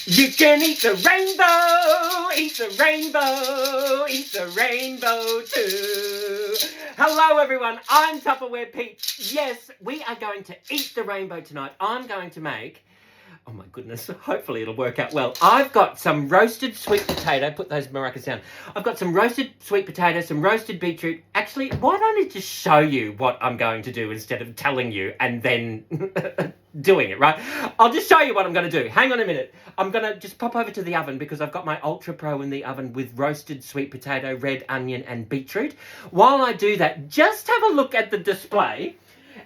You can eat the rainbow, eat the rainbow, eat the rainbow too. Hello everyone, I'm Tupperware Pete. Yes, we are going to eat the rainbow tonight. I'm going to make, oh my goodness, hopefully it'll work out well. I've got some roasted sweet potato, put those maracas down. I've got some roasted sweet potato, some roasted beetroot. Actually, why don't I just show you what I'm going to do instead of telling you and then doing it, right? I'll just show you what I'm going to do. Hang on a minute. I'm going to just pop over to the oven because I've got my Ultra Pro in the oven with roasted sweet potato, red onion and beetroot. While I do that, just have a look at the display.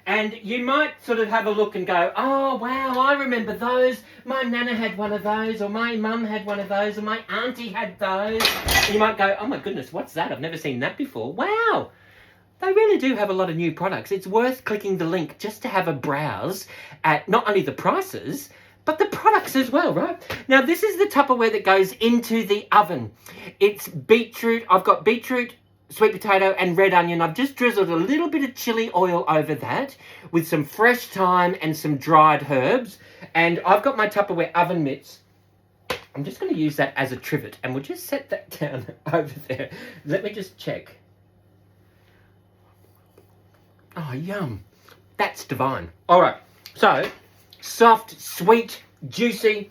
And you might sort of have a look and go, oh, wow, I remember those. My nana had one of those, or my mum had one of those, or my auntie had those. And you might go, oh, my goodness, what's that? I've never seen that before. Wow, they really do have a lot of new products. It's worth clicking the link just to have a browse at not only the prices, but the products as well, right? Now, this is the Tupperware that goes into the oven. It's beetroot. I've got beetroot, sweet potato and red onion. I've just drizzled a little bit of chili oil over that with some fresh thyme and some dried herbs. And I've got my Tupperware oven mitts. I'm just going to use that as a trivet and we'll just set that down over there. Let me just check. Oh, yum. That's divine. All right. So, soft, sweet, juicy,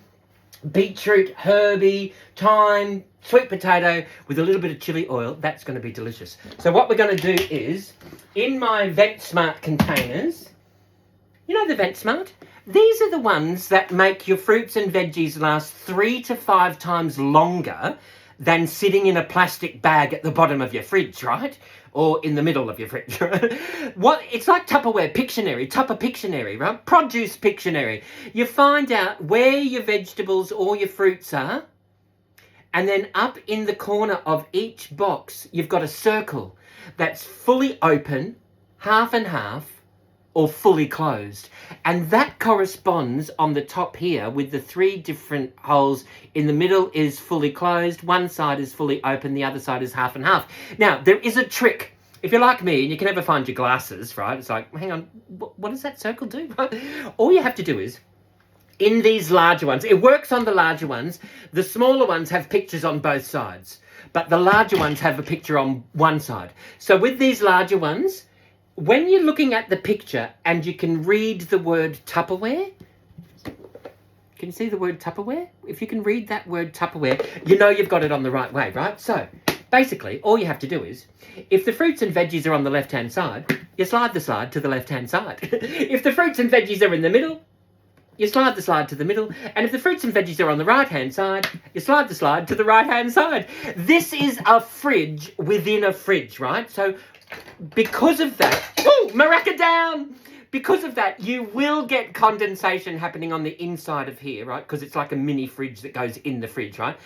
beetroot, herby, thyme, sweet potato with a little bit of chili oil. That's going to be delicious. So what we're going to do is, in my VentSmart containers, you know the VentSmart? These are the ones that make your fruits and veggies last 3 to 5 times longer than sitting in a plastic bag at the bottom of your fridge, right? Or in the middle of your fridge, right? It's like Tupperware Pictionary, Tupper Pictionary, right? Produce Pictionary. You find out where your vegetables or your fruits are, and then up in the corner of each box, you've got a circle that's fully open, half and half, or fully closed. And that corresponds on the top here with the 3 different holes. In the middle is fully closed, one side is fully open, the other side is half and half. Now, there is a trick. If you're like me and you can never find your glasses, right? It's like, hang on, what does that circle do? All you have to do is, in these larger ones, it works on the larger ones. The smaller ones have pictures on both sides, but the larger ones have a picture on one side. So with these larger ones, when you're looking at the picture and you can read the word Tupperware, can you see the word Tupperware? If you can read that word Tupperware, you know you've got it on the right way, right? So basically, all you have to do is, if the fruits and veggies are on the left-hand side, you slide the slide to the left-hand side. If the fruits and veggies are in the middle, you slide the slide to the middle. And if the fruits and veggies are on the right-hand side, you slide the slide to the right-hand side. This is a fridge within a fridge, right? So because of that, oh, maraca down! Because of that, you will get condensation happening on the inside of here, right? Because it's like a mini fridge that goes in the fridge, right?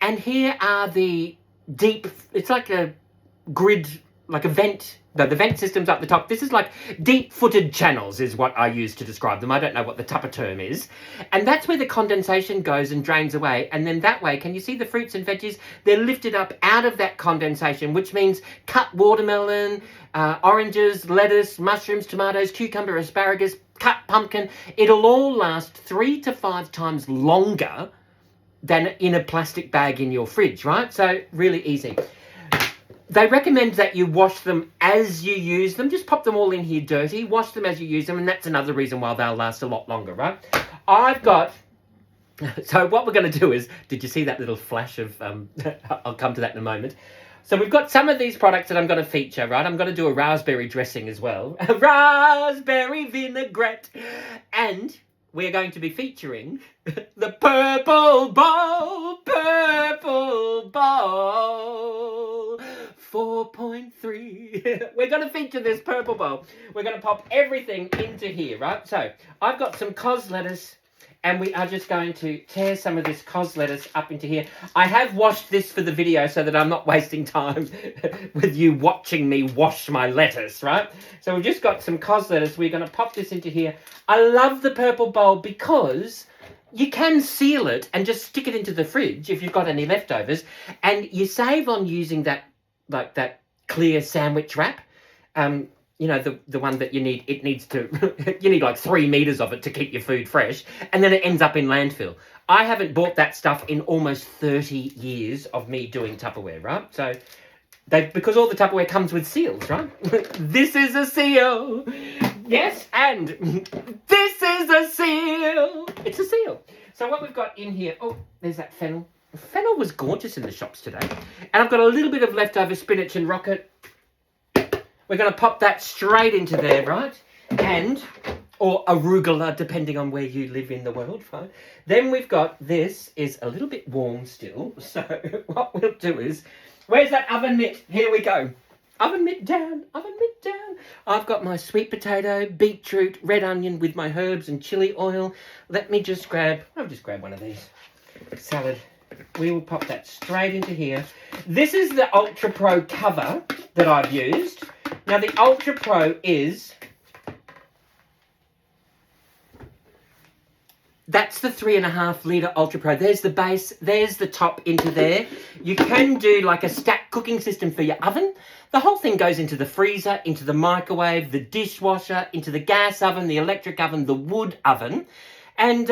And here are the deep, it's like a grid, like a vent. No, the vent system's up the top. This is like deep-footed channels is what I use to describe them. I don't know what the Tupper term is. And that's where the condensation goes and drains away. And then that way, can you see the fruits and veggies? They're lifted up out of that condensation, which means cut watermelon, oranges, lettuce, mushrooms, tomatoes, cucumber, asparagus, cut pumpkin. It'll all last 3 to 5 times longer than in a plastic bag in your fridge, right? So really easy. They recommend that you wash them as you use them. Just pop them all in here dirty. Wash them as you use them. And that's another reason why they'll last a lot longer, right? So what we're going to do is, did you see that little flash of, I'll come to that in a moment. So we've got some of these products that I'm going to feature, right? I'm going to do a raspberry dressing as well. A raspberry vinaigrette. And we're going to be featuring the purple bowl. 4.3. We're going to feature this purple bowl. We're going to pop everything into here, right? So I've got some cos lettuce and we are just going to tear some of this cos lettuce up into here. I have washed this for the video so that I'm not wasting time with you watching me wash my lettuce, right? So we've just got some cos lettuce. We're going to pop this into here. I love the purple bowl because you can seal it and just stick it into the fridge if you've got any leftovers, and you save on using that, like that clear sandwich wrap. You know, the one that you need, it needs to, you need like 3 meters of it to keep your food fresh, and then it ends up in landfill. I haven't bought that stuff in almost 30 years of me doing Tupperware, right? So, because all the Tupperware comes with seals, right? This is a seal. Yes, and this is a seal. It's a seal. So what we've got in here, oh, there's that fennel. Fennel was gorgeous in the shops today. And I've got a little bit of leftover spinach and rocket. We're going to pop that straight into there, right? Or arugula, depending on where you live in the world, right? Then we've got, this is a little bit warm still. So what we'll do is, where's that oven mitt? Here we go. Oven mitt down, oven mitt down. I've got my sweet potato, beetroot, red onion with my herbs and chili oil. Let me just I'll just grab one of these. Salad. We will pop that straight into here. This is the Ultra Pro cover that I've used. Now the Ultra Pro is, that's the 3.5 litre Ultra Pro. There's the base, there's the top into there. You can do like a stack cooking system for your oven. The whole thing goes into the freezer, into the microwave, the dishwasher, into the gas oven, the electric oven, the wood oven. And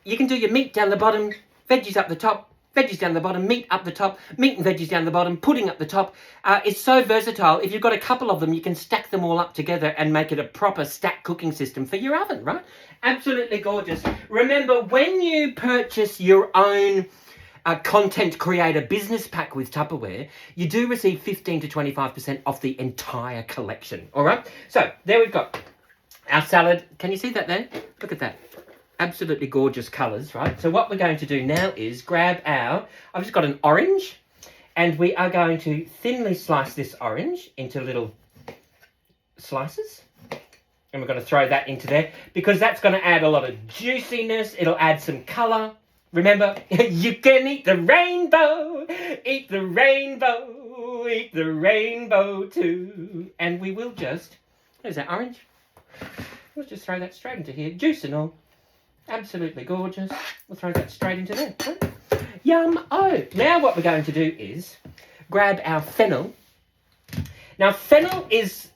you can do your meat down the bottom, veggies up the top, veggies down the bottom, meat up the top, meat and veggies down the bottom, pudding up the top. It's so versatile. If you've got a couple of them, you can stack them all up together and make it a proper stack cooking system for your oven, right? Absolutely gorgeous. Remember, when you purchase your own content creator business pack with Tupperware, you do receive 15 to 25% off the entire collection, all right? So there we've got our salad. Can you see that there? Look at that. Absolutely gorgeous colours, right? So what we're going to do now is grab I've just got an orange, and we are going to thinly slice this orange into little slices. And we're going to throw that into there because that's going to add a lot of juiciness. It'll add some colour. Remember, you can eat the rainbow, eat the rainbow, eat the rainbow too. And we will just, there's that orange. Let's just throw that straight into here. Juice and all. Absolutely gorgeous. We'll throw that straight into there. Yum. Oh, now what we're going to do is grab our fennel. Now, fennel is,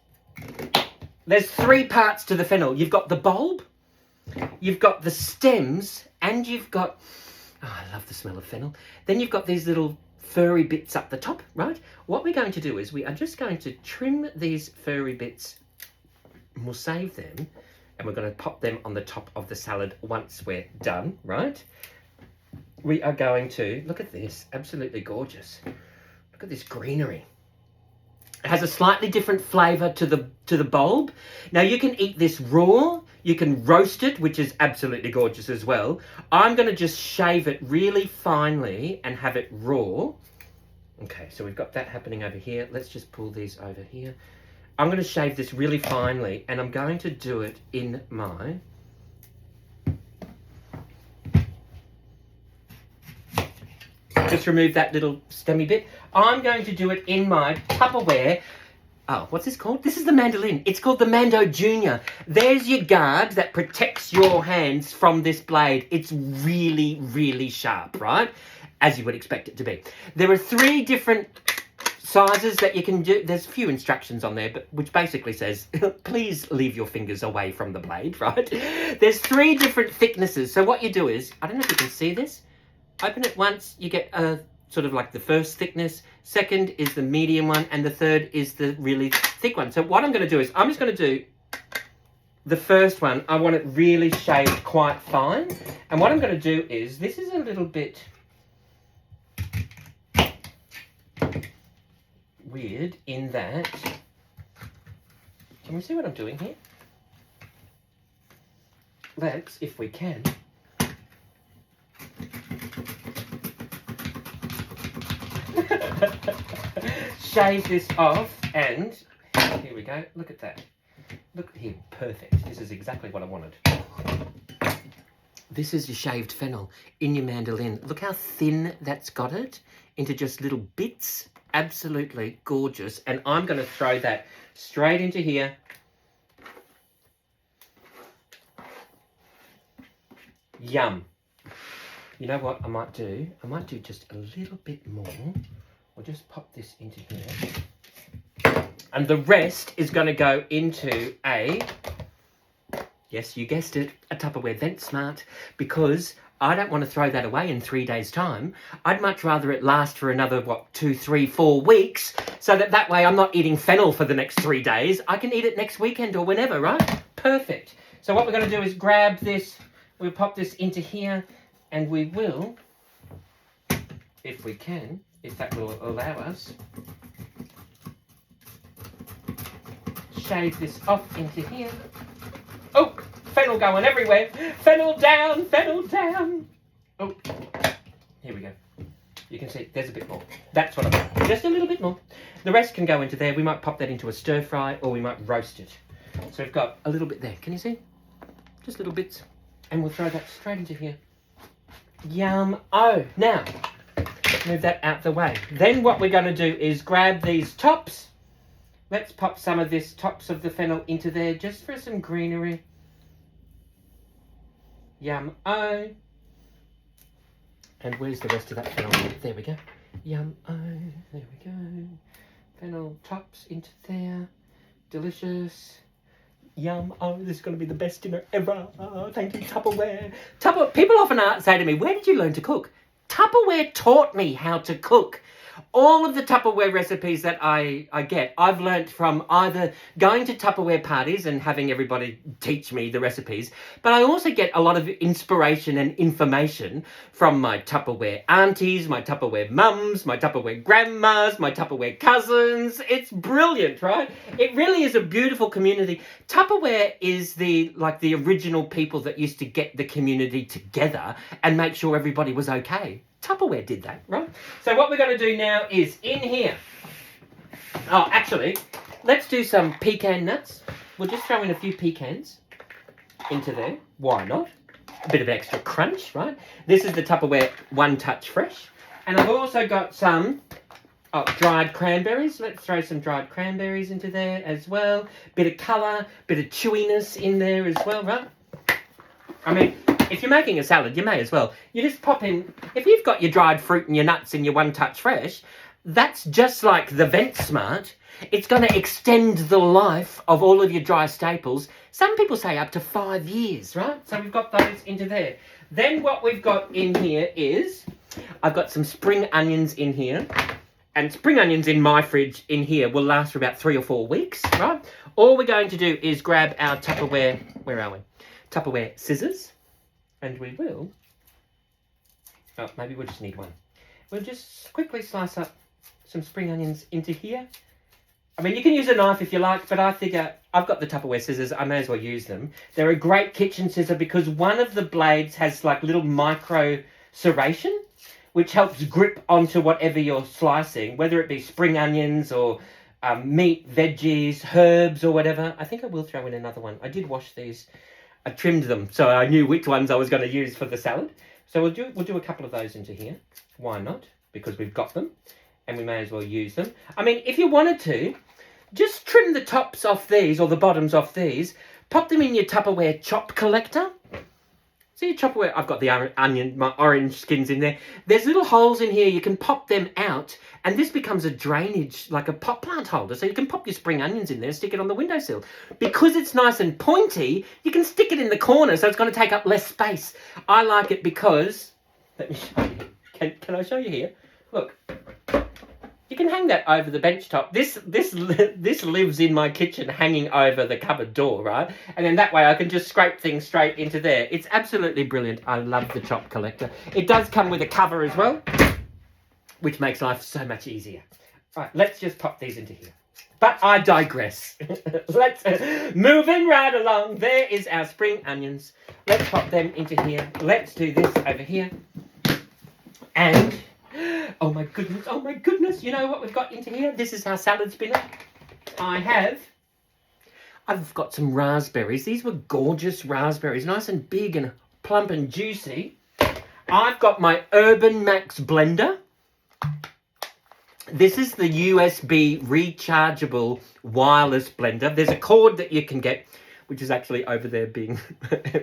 there's 3 parts to the fennel. You've got the bulb, you've got the stems, and you've got, oh, I love the smell of fennel. Then you've got these little furry bits up the top, right? What we're going to do is we are just going to trim these furry bits. We'll save them. And we're going to pop them on the top of the salad once we're done, right? We are going to, look at this, absolutely gorgeous. Look at this greenery. It has a slightly different flavour to the bulb. Now you can eat this raw, you can roast it, which is absolutely gorgeous as well. I'm going to just shave it really finely and have it raw. Okay, so we've got that happening over here. Let's just pull these over here. I'm going to shave this really finely, and I'm going to do it in my just remove that little stemmy bit. I'm going to do it in my Tupperware. Oh, what's this called? This is the mandolin. It's called the Mando Junior. There's your guard that protects your hands from this blade. It's really, really sharp, right? As you would expect it to be. There are 3 different sizes that you can do. There's a few instructions on there, but which basically says, please leave your fingers away from the blade, right? There's 3 different thicknesses. So what you do is, I don't know if you can see this. Open it once, you get a sort of like the first thickness. Second is the medium one, and the third is the really thick one. So what I'm going to do is, I'm just going to do the first one. I want it really shaved quite fine. And what I'm going to do is, this is a little bit weird in that, can we see what I'm doing here? Let's, if we can, shave this off, and here we go. Look at that. Look here, perfect. This is exactly what I wanted. This is your shaved fennel in your mandolin. Look how thin that's got it into just little bits. Absolutely gorgeous. And I'm going to throw that straight into here. Yum. You know what I might do? I might do just a little bit more. We'll just pop this into here. And the rest is going to go into a, yes, you guessed it, a Tupperware Vent Smart, because I don't want to throw that away in 3 days' time. I'd much rather it last for another, 2, 3, 4 weeks, so that way I'm not eating fennel for the next 3 days. I can eat it next weekend or whenever, right? Perfect. So what we're going to do is grab this, we'll pop this into here, and we will, if we can, if that will allow us, shave this off into here. Oh, fennel going everywhere. Fennel down, fennel down. Oh, here we go. You can see there's a bit more. That's what I want. Just a little bit more. The rest can go into there. We might pop that into a stir fry or we might roast it. So we've got a little bit there. Can you see? Just little bits. And we'll throw that straight into here. Yum. Oh, now, move that out the way. Then what we're going to do is grab these tops. Let's pop some of this tops of the fennel into there just for some greenery. Yum-oh. And where's the rest of that fennel? There we go. Yum-oh. There we go. Fennel tops into there. Delicious. Yum-oh. This is going to be the best dinner ever. Oh, thank you, Tupperware. People often say to me, where did you learn to cook? Tupperware taught me how to cook. All of the Tupperware recipes that I get, I've learnt from either going to Tupperware parties and having everybody teach me the recipes, but I also get a lot of inspiration and information from my Tupperware aunties, my Tupperware mums, my Tupperware grandmas, my Tupperware cousins. It's brilliant, right? It really is a beautiful community. Tupperware is the original people that used to get the community together and make sure everybody was okay. Tupperware did that, right? So what we're going to do now is in here. Oh, actually, let's do some pecan nuts. We'll just throw in a few pecans into there. Why not? A bit of extra crunch, right? This is the Tupperware One Touch Fresh. And I've also got some dried cranberries. Let's throw some dried cranberries into there as well. Bit of colour, bit of chewiness in there as well, right? I mean, if you're making a salad, you may as well. You just pop in, if you've got your dried fruit and your nuts in your One Touch Fresh, that's just like the Vent Smart. It's going to extend the life of all of your dry staples. Some people say up to 5 years, right? So we've got those into there. Then what we've got in here is, I've got some spring onions in here. And spring onions in my fridge in here will last for about 3 or 4 weeks, right? All we're going to do is grab our Tupperware, where are we? Tupperware scissors. And we will, maybe we'll just need one. We'll just quickly slice up some spring onions into here. I mean, you can use a knife if you like, but I figure I've got the Tupperware scissors. I may as well use them. They're a great kitchen scissor because one of the blades has like little micro serration, which helps grip onto whatever you're slicing, whether it be spring onions or meat, veggies, herbs or whatever. I think I will throw in another one. I did wash these. I trimmed them so I knew which ones I was going to use for the salad. So we'll do a couple of those into here. Why not? Because we've got them and we may as well use them. I mean, if you wanted to, just trim the tops off these or the bottoms off these. Pop them in your Tupperware chop collector. See your Tupperware? I've got the onion, my orange skins in there. There's little holes in here. You can pop them out and this becomes a drainage, like a pot plant holder. So you can pop your spring onions in there and stick it on the windowsill. Because it's nice and pointy, you can stick it in the corner so it's going to take up less space. I like it because, let me show you. Can I show you here? Look. You can hang that over the bench top. This lives in my kitchen hanging over the cupboard door, right? And then that way I can just scrape things straight into there. It's absolutely brilliant. I love the chop collector. It does come with a cover as well, which makes life so much easier. Right, let's just pop these into here. But I digress. Let's moving right along. There is our spring onions. Let's pop them into here. Let's do this over here. And oh my goodness, you know what we've got into here? This is our salad spinner. I've got some raspberries. These were gorgeous raspberries, nice and big and plump and juicy. I've got my Urban Max blender. This is the USB rechargeable wireless blender. There's a cord that you can get, which is actually over there being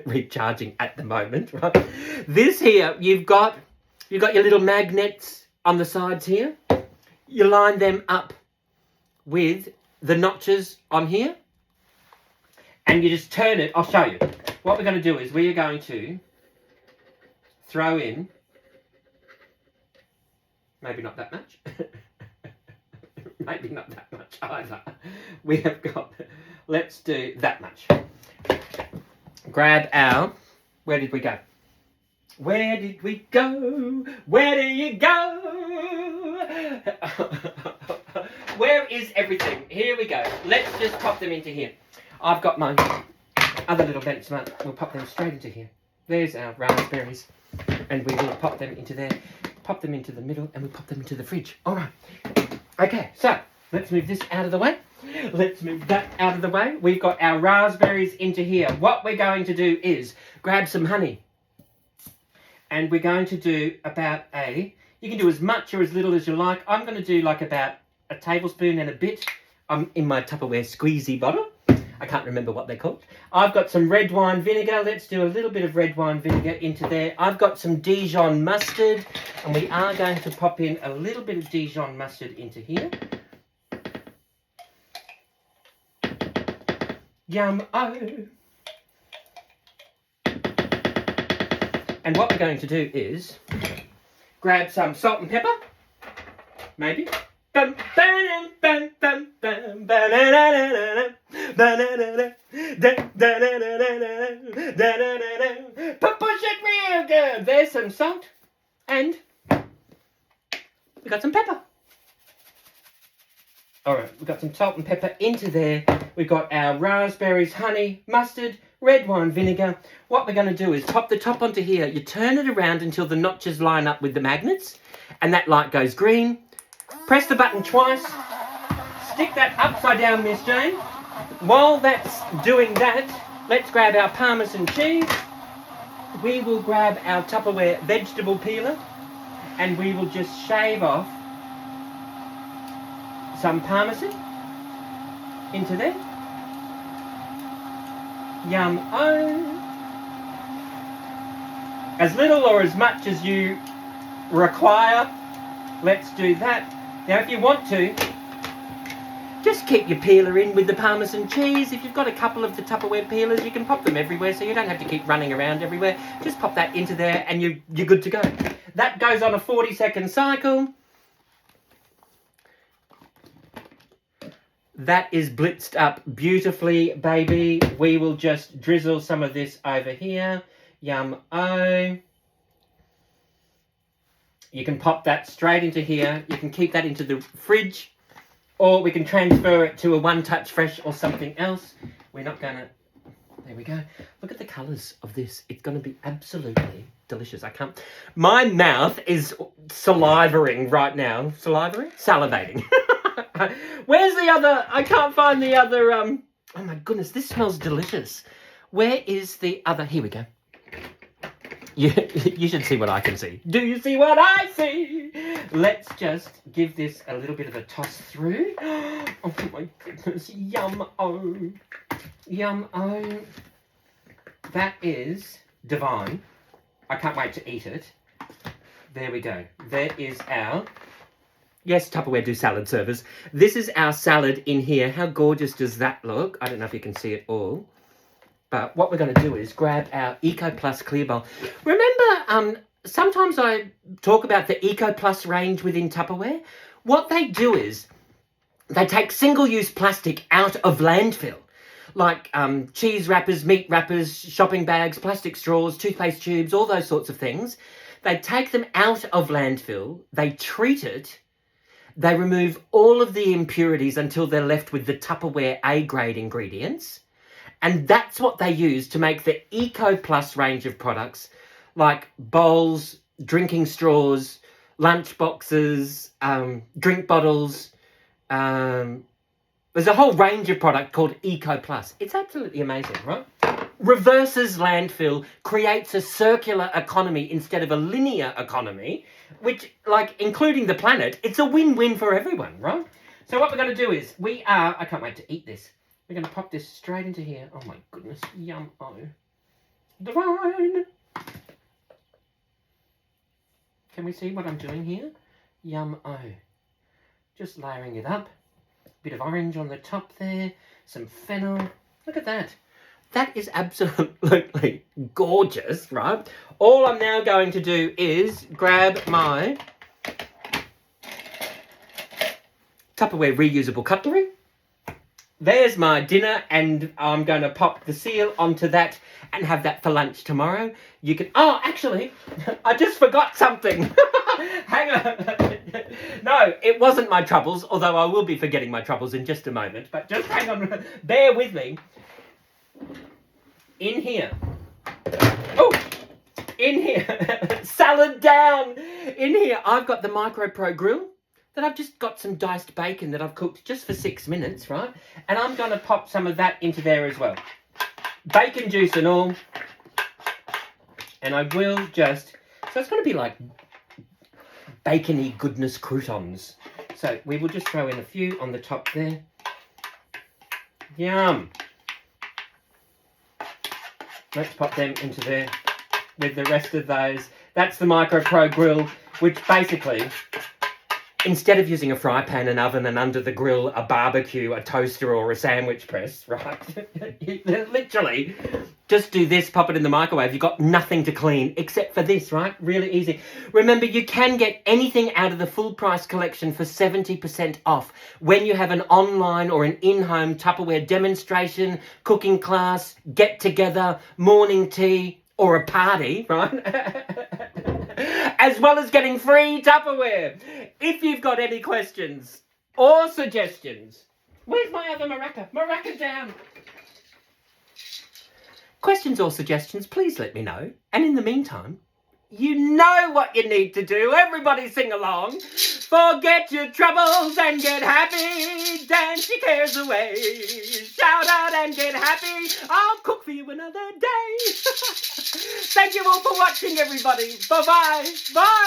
recharging at the moment, right? This here, you've got your little magnets on the sides here. You line them up with the notches on here. And you just turn it. I'll show you. What we're going to do is we are going to throw in, maybe not that much, maybe not that much either. We have got, let's do that much. Grab our, where did we go? Where did we go? Where do you go? Where is everything? Here we go. Let's just pop them into here. I've got my other little benchmark. We'll pop them straight into here. There's our raspberries. And we will pop them into there. Pop them into the middle and we'll pop them into the fridge. All right. Okay, so let's move this out of the way. Let's move that out of the way. We've got our raspberries into here. What we're going to do is grab some honey. And we're going to do about you can do as much or as little as you like. I'm going to do like about a tablespoon and a bit. I'm in my Tupperware squeezy bottle. I can't remember what they're called. I've got some red wine vinegar. Let's do a little bit of red wine vinegar into there. I've got some Dijon mustard. And we are going to pop in a little bit of Dijon mustard into here. Yum-oh. And what we're going to do is grab some salt and pepper, maybe. Put push it real good. There's some salt and we got some pepper. All right, we've got some salt and pepper into there. We've got our raspberries, honey, mustard, red wine vinegar. What we're going to do is pop the top onto here. You turn it around until the notches line up with the magnets and that light goes green. Press the button twice. Stick that upside down, Miss Jane. While that's doing that, let's grab our parmesan cheese. We will grab our Tupperware vegetable peeler and we will just shave off some parmesan into there. Yum-oh. As little or as much as you require. Let's do that. Now if you want to, just keep your peeler in with the parmesan cheese. If you've got a couple of the Tupperware peelers, you can pop them everywhere so you don't have to keep running around everywhere. Just pop that into there and you're good to go. That goes on a 40-second cycle. That is blitzed up beautifully, baby. We will just drizzle some of this over here. Yum-oh. You can pop that straight into here. You can keep that into the fridge. Or we can transfer it to a one-touch fresh or something else. We're not going to... There we go. Look at the colours of this. It's going to be absolutely delicious. I can't... My mouth is salivering right now. Salivering? Salivating. Where's the other... I can't find the other... Oh my goodness, this smells delicious. Where is the other... Here we go. You should see what I can see. Do you see what I see? Let's just give this a little bit of a toss through. Oh my goodness. Yum-oh. Yum-oh. That is divine. I can't wait to eat it. There we go. There is our... Yes, Tupperware do salad servers. This is our salad in here. How gorgeous does that look? I don't know if you can see it all. But what we're going to do is grab our Eco Plus clear bowl. Remember, sometimes I talk about the Eco Plus range within Tupperware. What they do is they take single-use plastic out of landfill, like cheese wrappers, meat wrappers, shopping bags, plastic straws, toothpaste tubes, all those sorts of things. They take them out of landfill, they treat it, they remove all of the impurities until they're left with the Tupperware A-grade ingredients. And that's what they use to make the Eco Plus range of products, like bowls, drinking straws, lunch boxes, drink bottles. There's a whole range of product called Eco Plus. It's absolutely amazing, right? Reverses landfill, creates a circular economy instead of a linear economy, which, like, including the planet, it's a win-win for everyone, right? So what we're going to do is, I can't wait to eat this. We're going to pop this straight into here. Oh my goodness. Yum-oh. Divine. Can we see what I'm doing here? Yum-oh. Just layering it up. Bit of orange on the top there. Some fennel. Look at that. That is absolutely gorgeous, right? All I'm now going to do is grab my Tupperware reusable cutlery. There's my dinner, and I'm going to pop the seal onto that and have that for lunch tomorrow. You can... Oh, actually, I just forgot something. Hang on. No, it wasn't my troubles, although I will be forgetting my troubles in just a moment. But just hang on. Bear with me. In here. Oh, in here. Salad down. In here, I've got the Micro Pro grill. That I've just got some diced bacon that I've cooked just for 6 minutes, right? And I'm going to pop some of that into there as well. Bacon juice and all. And I will just... So it's going to be like bacony goodness croutons. So we will just throw in a few on the top there. Yum. Let's pop them into there with the rest of those. That's the Micro Pro grill, which basically... Instead of using a fry pan, an oven, and under the grill, a barbecue, a toaster, or a sandwich press, right? Literally, just do this, pop it in the microwave. You've got nothing to clean except for this, right? Really easy. Remember, you can get anything out of the full price collection for 70% off when you have an online or an in-home Tupperware demonstration, cooking class, get-together, morning tea, or a party, right? As well as getting free Tupperware. If you've got any questions or suggestions, where's my other maraca? Maraca down. Questions or suggestions, please let me know. And in the meantime, you know what you need to do. Everybody sing along. Forget your troubles and get happy. Dance your cares away. Shout out and get happy. I'll cook for you another day. Thank you all for watching, everybody. Bye-bye. Bye.